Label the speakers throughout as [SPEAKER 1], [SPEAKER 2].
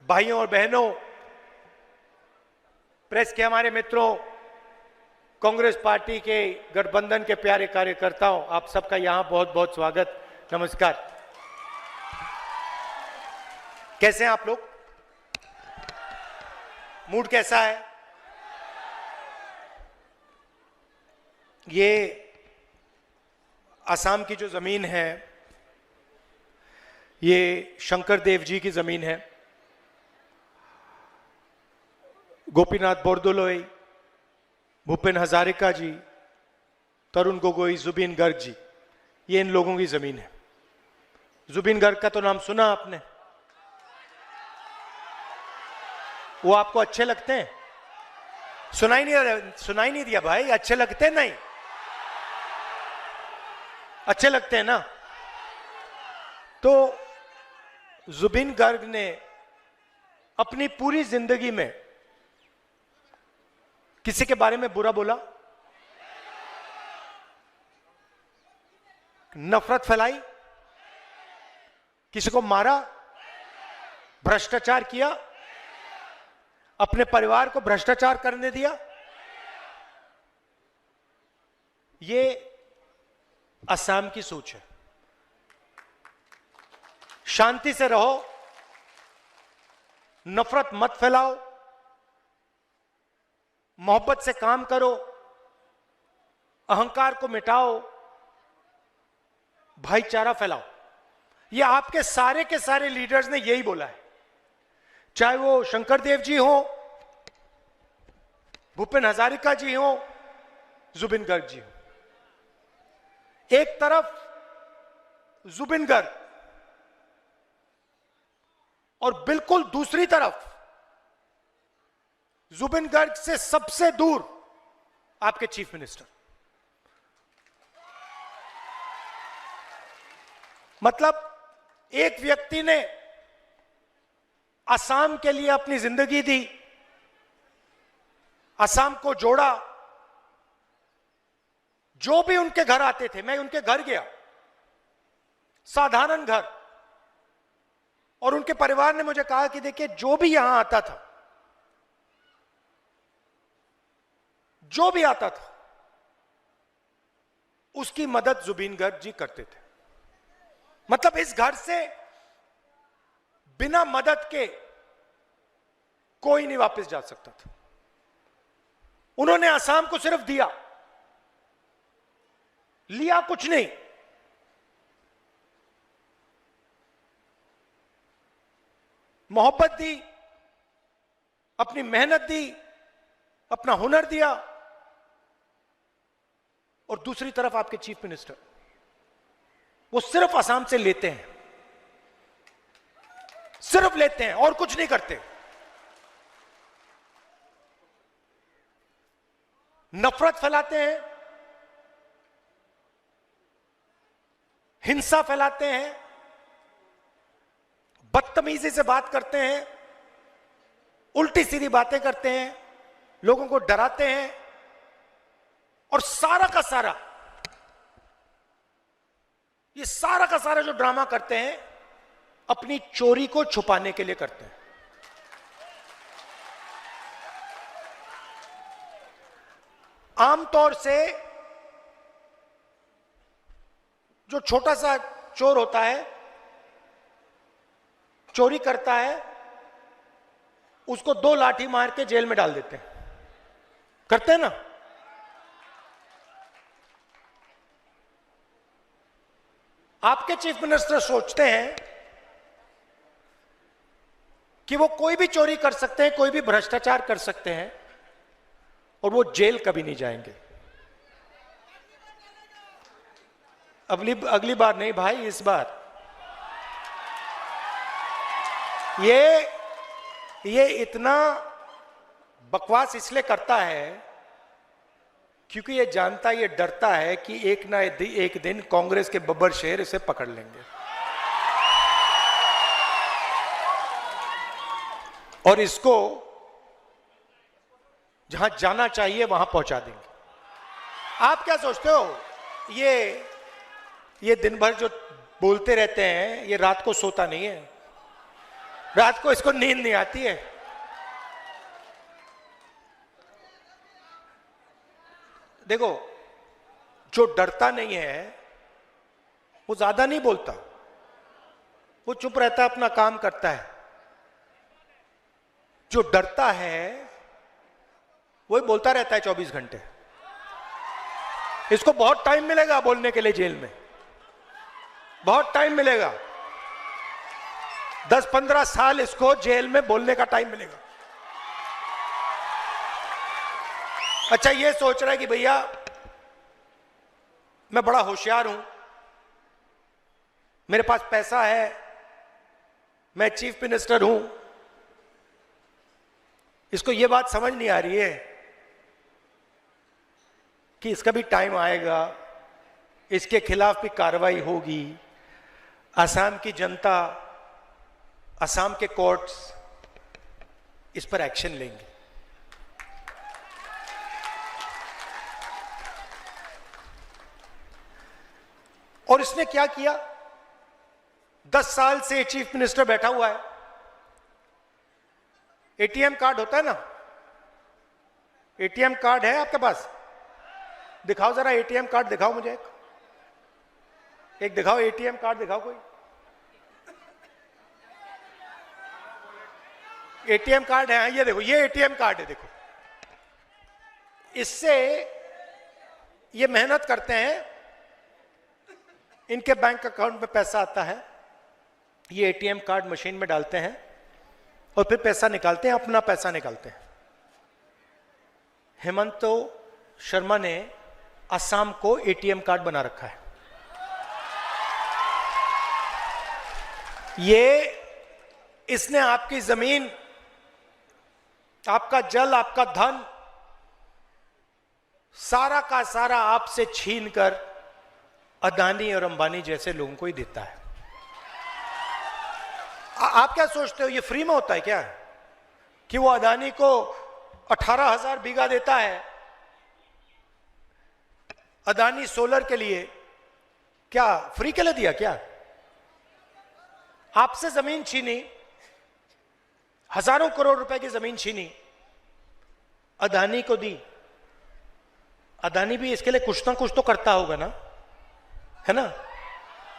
[SPEAKER 1] भाइयों और बहनों, प्रेस के हमारे मित्रों, कांग्रेस पार्टी के गठबंधन के प्यारे कार्यकर्ताओं, आप सबका यहां बहुत बहुत स्वागत, नमस्कार। कैसे हैं आप लोग? मूड कैसा है? ये असम की जो जमीन है, ये शंकर देव जी की जमीन है। गोपीनाथ बोरदोलोई, भूपेन हजारिका जी, तरुण गोगोई, जुबिन गर्ग जी, ये इन लोगों की जमीन है। जुबिन गर्ग का तो नाम सुना आपने? वो आपको अच्छे लगते हैं? सुनाई नहीं दिया भाई, अच्छे लगते हैं? नहीं अच्छे लगते हैं ना? तो जुबिन गर्ग ने अपनी पूरी जिंदगी में किसी के बारे में बुरा बोला, नफरत फैलाई, किसी को मारा, भ्रष्टाचार किया, अपने परिवार को भ्रष्टाचार करने दिया? ये असम की सोच है। शांति से रहो, नफरत मत फैलाओ, मोहब्बत से काम करो, अहंकार को मिटाओ, भाईचारा फैलाओ। ये आपके सारे के सारे लीडर्स ने यही बोला है, चाहे वो शंकर देव जी हो, भूपेन हजारिका जी हो, जुबिन गर्ग जी हो। एक तरफ जुबिन गर्ग और बिल्कुल दूसरी तरफ जुबिन गर्ग से सबसे दूर आपके चीफ मिनिस्टर। मतलब एक व्यक्ति ने असम के लिए अपनी जिंदगी दी, असम को जोड़ा। जो भी उनके घर आते थे, मैं उनके घर गया, साधारण घर, और उनके परिवार ने मुझे कहा कि देखिए, जो भी यहां आता था, जो भी आता था, उसकी मदद जुबिन गर्ग जी करते थे। मतलब इस घर से बिना मदद के कोई नहीं वापस जा सकता था। उन्होंने असम को सिर्फ दिया, लिया कुछ नहीं। मोहब्बत दी, अपनी मेहनत दी, अपना हुनर दिया। और दूसरी तरफ आपके चीफ मिनिस्टर, वो सिर्फ असम से लेते हैं, सिर्फ लेते हैं और कुछ नहीं करते। नफरत फैलाते हैं, हिंसा फैलाते हैं, बदतमीजी से बात करते हैं, उल्टी सीधी बातें करते हैं, लोगों को डराते हैं, और सारा का सारा, ये सारा का सारा जो ड्रामा करते हैं, अपनी चोरी को छुपाने के लिए करते हैं। आमतौर से जो छोटा सा चोर होता है, चोरी करता है, उसको 2 लाठी मार के जेल में डाल देते हैं, करते हैं ना? आपके चीफ मिनिस्टर सोचते हैं कि वो कोई भी चोरी कर सकते हैं, कोई भी भ्रष्टाचार कर सकते हैं, और वो जेल कभी नहीं जाएंगे। अगली बार नहीं भाई, इस बार। ये इतना बकवास इसलिए करता है क्योंकि ये जानता, ये डरता है कि एक ना एक दिन कांग्रेस के बब्बर शेर इसे पकड़ लेंगे और इसको जहां जाना चाहिए वहां पहुंचा देंगे। आप क्या सोचते हो? ये दिन भर जो बोलते रहते हैं, ये रात को सोता नहीं है। रात को इसको नींद नहीं आती है। देखो, जो डरता नहीं है वो ज्यादा नहीं बोलता, वो चुप रहता है, अपना काम करता है। जो डरता है वही बोलता रहता है 24 घंटे। इसको बहुत टाइम मिलेगा बोलने के लिए जेल में, बहुत टाइम मिलेगा। 10-15 साल इसको जेल में बोलने का टाइम मिलेगा। अच्छा, ये सोच रहा है कि भैया मैं बड़ा होशियार हूं, मेरे पास पैसा है, मैं चीफ मिनिस्टर हूं। इसको यह बात समझ नहीं आ रही है कि इसका भी टाइम आएगा, इसके खिलाफ भी कार्रवाई होगी। असम की जनता, असम के कोर्ट्स इस पर एक्शन लेंगे। और इसने क्या किया? 10 साल से चीफ मिनिस्टर बैठा हुआ है। एटीएम कार्ड होता है ना, एटीएम कार्ड है आपके पास? दिखाओ जरा, एटीएम कार्ड दिखाओ मुझे, एक दिखाओ, एटीएम कार्ड दिखाओ कोई। एटीएम कार्ड है, ये देखो, ये एटीएम कार्ड है, देखो। इससे ये मेहनत करते हैं, इनके बैंक अकाउंट में पैसा आता है, ये एटीएम कार्ड मशीन में डालते हैं और फिर पैसा निकालते हैं, अपना पैसा निकालते हैं। हेमंत शर्मा ने असम को एटीएम कार्ड बना रखा है। ये इसने आपकी जमीन, आपका जल, आपका धन सारा का सारा आपसे छीनकर अदानी और अंबानी जैसे लोगों को ही देता है। आप क्या सोचते हो ये फ्री में होता है क्या, कि वो अदानी को 18,000 बीघा देता है अदानी सोलर के लिए? क्या फ्री के लिए दिया क्या? आपसे जमीन छीनी, हजारों करोड़ रुपए की जमीन छीनी, अदानी को दी। अदानी भी इसके लिए कुछ ना कुछ तो करता होगा ना, है ना?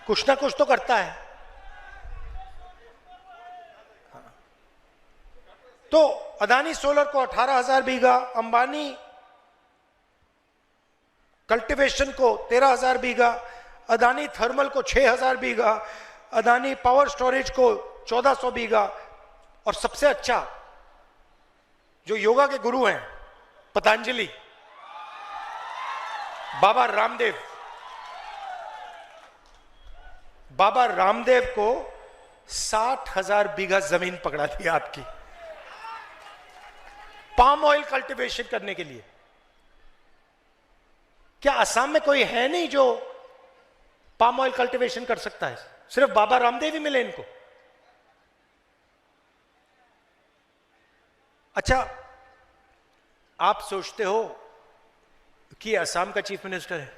[SPEAKER 1] कुछ ना कुछ तो करता है। तो अदानी सोलर को 18,000 बीघा, अंबानी कल्टीवेशन को 13,000 बीघा, अदानी थर्मल को 6,000 बीघा, अदानी पावर स्टोरेज को 1,400 बीघा। और सबसे अच्छा, जो योगा के गुरु हैं पतंजलि, बाबा रामदेव, बाबा रामदेव को 60,000 बीघा जमीन पकड़ा दी आपकी, पाम ऑयल कल्टीवेशन करने के लिए। क्या असम में कोई है नहीं जो पाम ऑयल कल्टीवेशन कर सकता है? सिर्फ बाबा रामदेव ही मिले इनको। अच्छा, आप सोचते हो कि असम का चीफ मिनिस्टर है,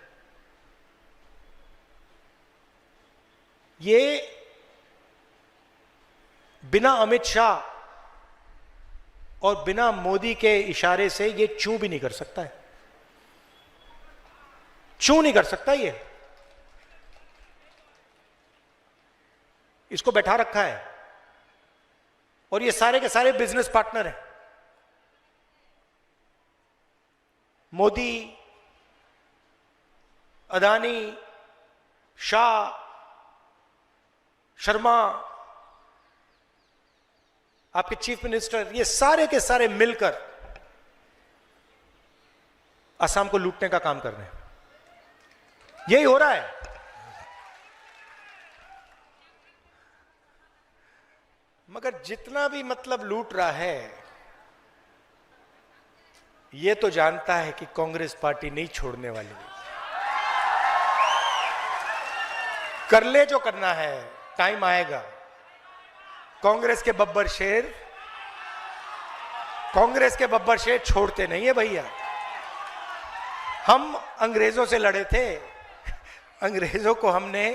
[SPEAKER 1] ये बिना अमित शाह और बिना मोदी के इशारे से ये चू भी नहीं कर सकता है, चू नहीं कर सकता ये। इसको बैठा रखा है और ये सारे के सारे बिजनेस पार्टनर हैं। मोदी, अदानी, शाह, शर्मा, आपके चीफ मिनिस्टर, ये सारे के सारे मिलकर असम को लूटने का काम कर रहे हैं। यही हो रहा है। मगर जितना भी मतलब लूट रहा है, ये तो जानता है कि कांग्रेस पार्टी नहीं छोड़ने वाली। कर ले जो करना है, टाइम आएगा। कांग्रेस के बब्बर शेर, कांग्रेस के बब्बर शेर छोड़ते नहीं है भैया। हम अंग्रेजों से लड़े थे, अंग्रेजों को हमने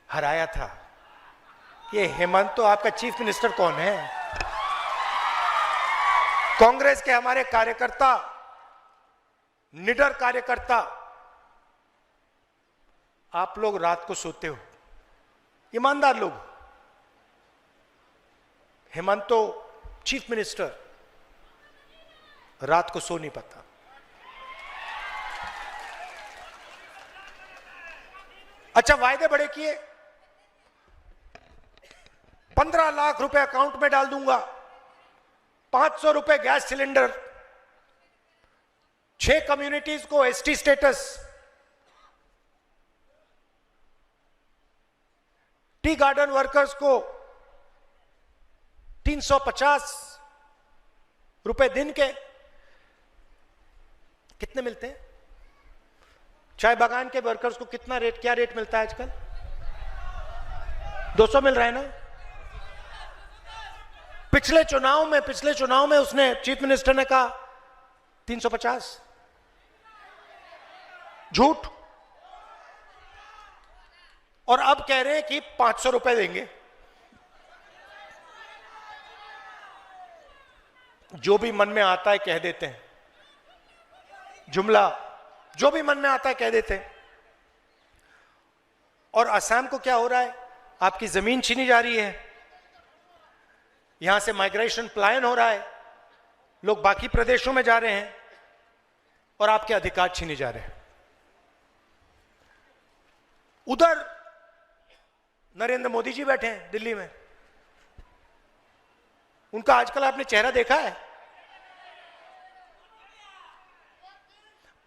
[SPEAKER 1] हराया था, ये हेमंत तो आपका चीफ मिनिस्टर कौन है? कांग्रेस के हमारे कार्यकर्ता, निडर कार्यकर्ता, आप लोग रात को सोते हो, ईमानदार लोग। हेमंत तो चीफ मिनिस्टर रात को सो नहीं पाता। अच्छा, वायदे बड़े किए, 15 लाख रुपए अकाउंट में डाल दूंगा, 500 रुपए गैस सिलेंडर, 6 कम्युनिटीज को ST status, tea garden workers को 350 रुपए दिन के। कितने मिलते हैं? चाय बागान के वर्कर्स को कितना रेट, क्या रेट मिलता है आजकल? 200 मिल रहा है ना? पिछले चुनाव में उसने, चीफ मिनिस्टर ने कहा 350। झूठ। और अब कह रहे हैं कि 500 रुपए देंगे। जो भी मन में आता है कह देते हैं, जुमला जो भी मन में आता है कह देते हैं। और असम को क्या हो रहा है? आपकी जमीन छीनी जा रही है, यहां से माइग्रेशन पलायन हो रहा है, लोग बाकी प्रदेशों में जा रहे हैं और आपके अधिकार छीने जा रहे हैं। उधर नरेंद्र मोदी जी बैठे हैं दिल्ली में, उनका आजकल आपने चेहरा देखा है?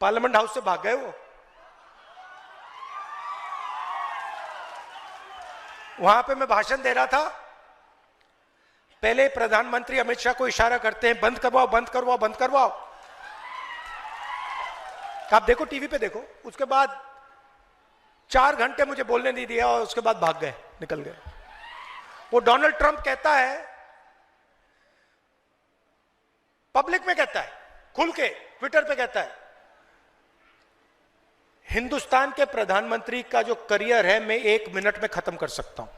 [SPEAKER 1] पार्लियामेंट हाउस से भाग गए वो। वहां पे मैं भाषण दे रहा था, पहले प्रधानमंत्री अमित शाह को इशारा करते हैं, बंद करवाओ बंद करवाओ बंद करवाओ। आप देखो, टीवी पे देखो। उसके बाद 4 घंटे मुझे बोलने नहीं दिया और उसके बाद भाग गए, निकल गए। वो डोनाल्ड ट्रंप कहता है, पब्लिक में कहता है, खुल के ट्विटर पे कहता है, हिंदुस्तान के प्रधानमंत्री का जो करियर है मैं 1 मिनट में खत्म कर सकता हूं।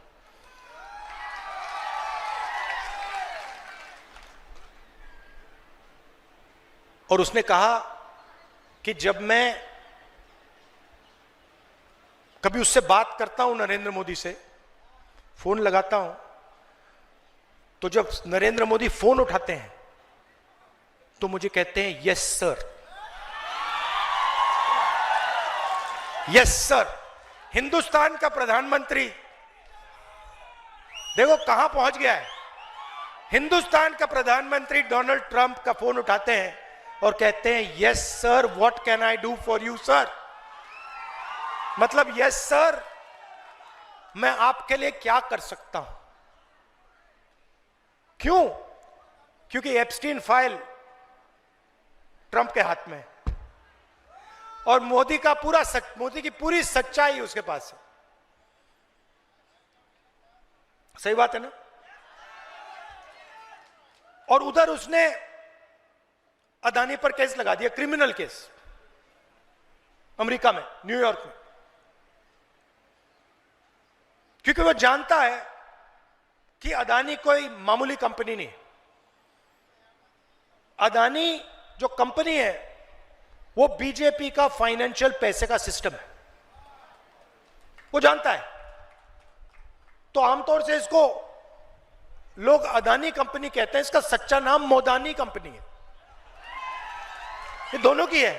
[SPEAKER 1] और उसने कहा कि जब मैं कभी उससे बात करता हूं, नरेंद्र मोदी से फोन लगाता हूं, तो जब नरेंद्र मोदी फोन उठाते हैं तो मुझे कहते हैं yes sir, yes sir. Hindustan का प्रधानमंत्री देखो कहां पहुंच गया है। हिंदुस्तान का प्रधानमंत्री डोनाल्ड ट्रंप का फोन उठाते हैं और कहते हैं yes sir, what can I do for you sir. मतलब यस सर, मैं आपके लिए क्या कर सकता हूं। क्यों? क्योंकि एप्स्टीन फाइल ट्रंप के हाथ में है और मोदी की पूरी सच्चाई उसके पास है। सही बात है ना? और उधर उसने अदानी पर केस लगा दिया, क्रिमिनल केस, अमेरिका में, न्यूयॉर्क में, क्योंकि वो जानता है कि अदानी कोई मामूली कंपनी नहीं। अदानी जो कंपनी है वो बीजेपी का फाइनेंशियल पैसे का सिस्टम है, वो जानता है। तो आमतौर से इसको लोग अदानी कंपनी कहते हैं, इसका सच्चा नाम मोदानी कंपनी है। ये दोनों की है।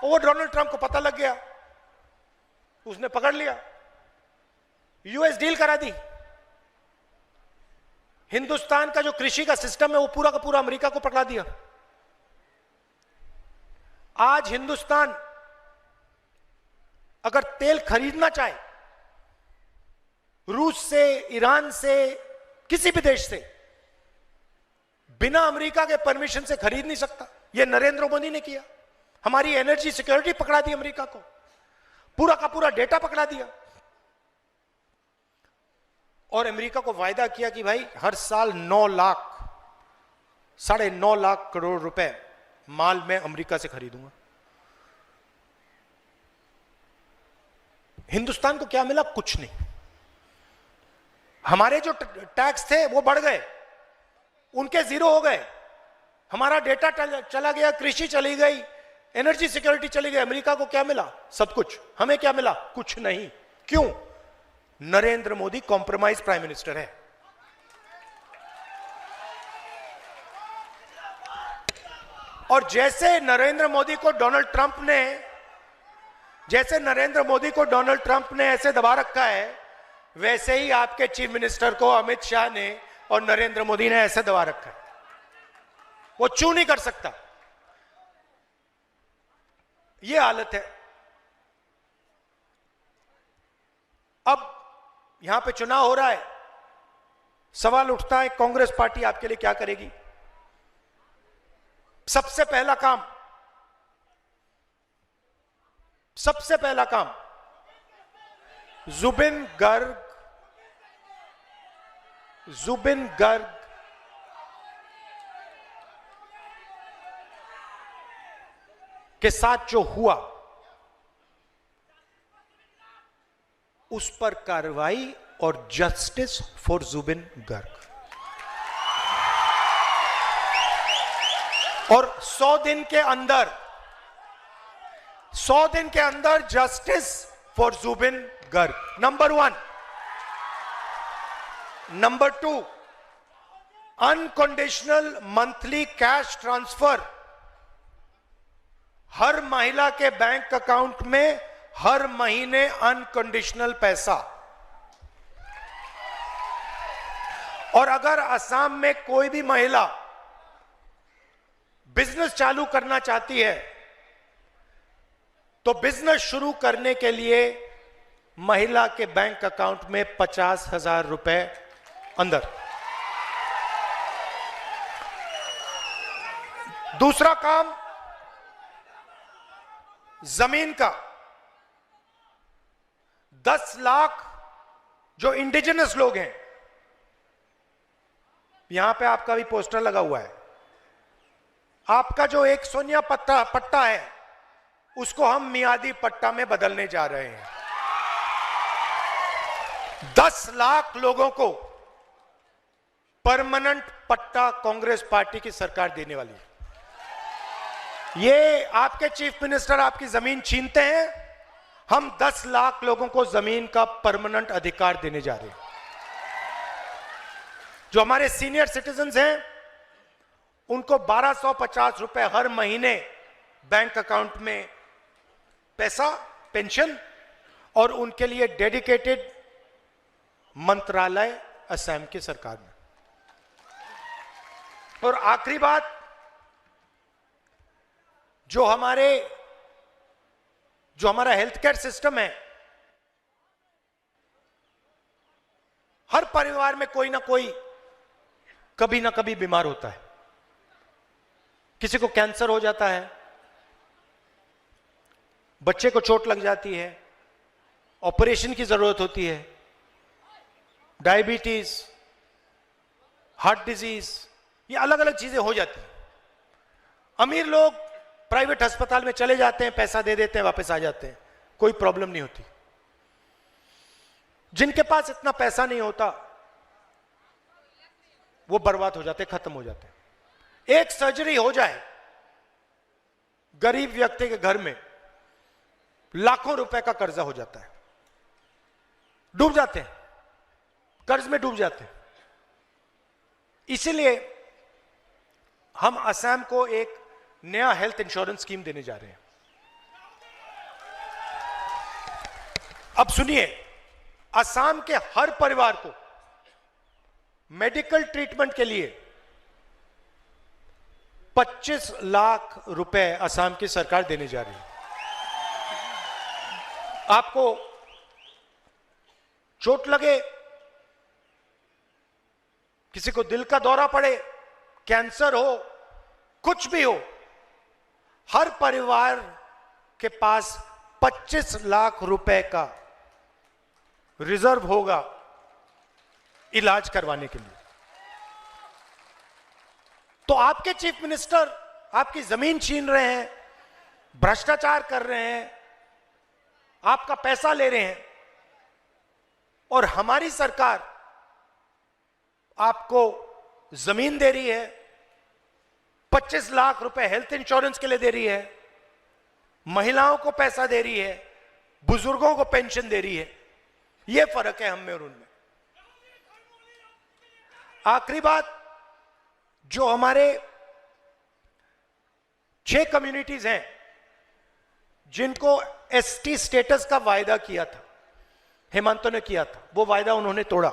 [SPEAKER 1] और वो डोनाल्ड ट्रंप को पता लग गया, उसने पकड़ लिया, यूएस डील करा दी। हिंदुस्तान का जो कृषि का सिस्टम है वो पूरा का पूरा अमेरिका को पकड़ा दिया। आज हिंदुस्तान अगर तेल खरीदना चाहे रूस से, ईरान से, किसी भी देश से, बिना अमेरिका के परमिशन से खरीद नहीं सकता। यह नरेंद्र मोदी ने किया। हमारी एनर्जी सिक्योरिटी पकड़ा दी अमेरिका को, पूरा का पूरा डेटा पकड़ा दिया। और अमेरिका को वायदा किया कि भाई हर साल 9 लाख करोड़ रुपए माल मैं अमेरिका से खरीदूंगा। हिंदुस्तान को क्या मिला? कुछ नहीं। हमारे जो टैक्स थे वो बढ़ गए, उनके जीरो हो गए, हमारा डेटा चला गया, कृषि चली गई, एनर्जी सिक्योरिटी चली गई। अमेरिका को क्या मिला? सब कुछ। हमें क्या मिला? कुछ नहीं। क्यों? Narendra Modi compromise prime minister है। और जैसे नरेंद्र मोदी को डोनाल्ड ट्रंप ने ऐसे दबा रखा है, वैसे ही आपके चीफ मिनिस्टर को अमित शाह ने और नरेंद्र मोदी ने ऐसे दबा रखा है। वो चू नहीं कर सकता। ये हालत है। अब यहां पे चुनाव हो रहा है, सवाल उठता है कांग्रेस पार्टी आपके लिए क्या करेगी? सबसे पहला काम जुबिन गर्ग के साथ जो हुआ उस पर कार्रवाई और जस्टिस फॉर जुबिन गर्ग। और 100 दिन के अंदर justice for Zubeen Garg, number 1। Number 2, unconditional monthly cash transfer हर महिला के बैंक अकाउंट में, हर महीने अनकंडीशनल पैसा। और अगर असम में कोई भी महिला बिजनेस चालू करना चाहती है तो बिजनेस शुरू करने के लिए महिला के बैंक अकाउंट में 50,000 रुपए अंदर। दूसरा काम जमीन का। 10 लाख जो इंडिजिनस लोग हैं, यहां पे आपका भी पोस्टर लगा हुआ है, आपका जो एक सोनिया पट्टा है उसको हम मियादी पट्टा में बदलने जा रहे हैं। 10 लाख लोगों को परमानेंट पट्टा कांग्रेस पार्टी की सरकार देने वाली है। ये आपके चीफ मिनिस्टर आपकी जमीन छीनते हैं, हम 10 लाख लोगों को जमीन का परमानेंट अधिकार देने जा रहे हैं। जो हमारे सीनियर सिटीजन्स हैं उनको 1250 रुपए हर महीने बैंक अकाउंट में पैसा, पेंशन, और उनके लिए डेडिकेटेड मंत्रालय असम की सरकार में। और आखिरी बात, जो हमारा हेल्थ केयर सिस्टम है, हर परिवार में कोई ना कोई कभी ना कभी बीमार होता है। किसी को कैंसर हो जाता है, बच्चे को चोट लग जाती है, ऑपरेशन की जरूरत होती है, डायबिटीज, हार्ट डिजीज, ये अलग अलग चीजें हो जाती हैं। अमीर लोग प्राइवेट अस्पताल में चले जाते हैं, पैसा दे देते हैं, वापस आ जाते हैं, कोई प्रॉब्लम नहीं होती। जिनके पास इतना पैसा नहीं होता वो बर्बाद हो जाते, खत्म हो जाते। एक सर्जरी हो जाए गरीब व्यक्ति के घर में, लाखों रुपए का कर्जा हो जाता है, डूब जाते हैं, कर्ज में डूब जाते हैं। इसीलिए हम असम को एक नया हेल्थ इंश्योरेंस स्कीम देने जा रहे हैं। अब सुनिए, असम के हर परिवार को मेडिकल ट्रीटमेंट के लिए 25 लाख रुपए असम की सरकार देने जा रही है। आपको चोट लगे, किसी को दिल का दौरा पड़े, कैंसर हो, कुछ भी हो, हर परिवार के पास 25 लाख रुपए का रिजर्व होगा इलाज करवाने के लिए। तो आपके चीफ मिनिस्टर आपकी जमीन छीन रहे हैं, भ्रष्टाचार कर रहे हैं, आपका पैसा ले रहे हैं, और हमारी सरकार आपको जमीन दे रही है, 25 लाख रुपए हेल्थ इंश्योरेंस के लिए दे रही है, महिलाओं को पैसा दे रही है, बुजुर्गों को पेंशन दे रही है। यह फर्क है हम में और उनमें। आखिरी बात, जो हमारे 6 कम्युनिटीज हैं जिनको एसटी स्टेटस का वायदा किया था, हेमंत ने किया था, वो वायदा उन्होंने तोड़ा।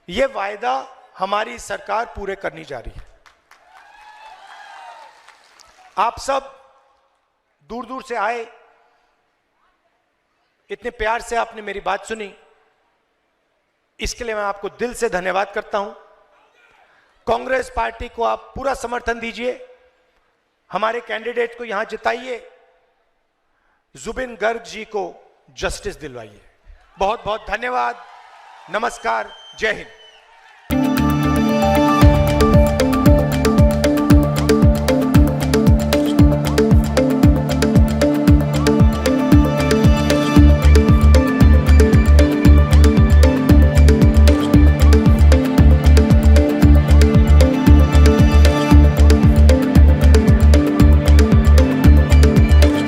[SPEAKER 1] यह वायदा हमारी सरकार पूरे करनी जा रही है। आप सब दूर दूर से आए, इतने प्यार से आपने मेरी बात सुनी, इसके लिए मैं आपको दिल से धन्यवाद करता हूं। कांग्रेस पार्टी को आप पूरा समर्थन दीजिए, हमारे कैंडिडेट को यहां जिताइए, जुबिन गर्ग जी को जस्टिस दिलवाइए। बहुत बहुत धन्यवाद। नमस्कार। जय हिंद।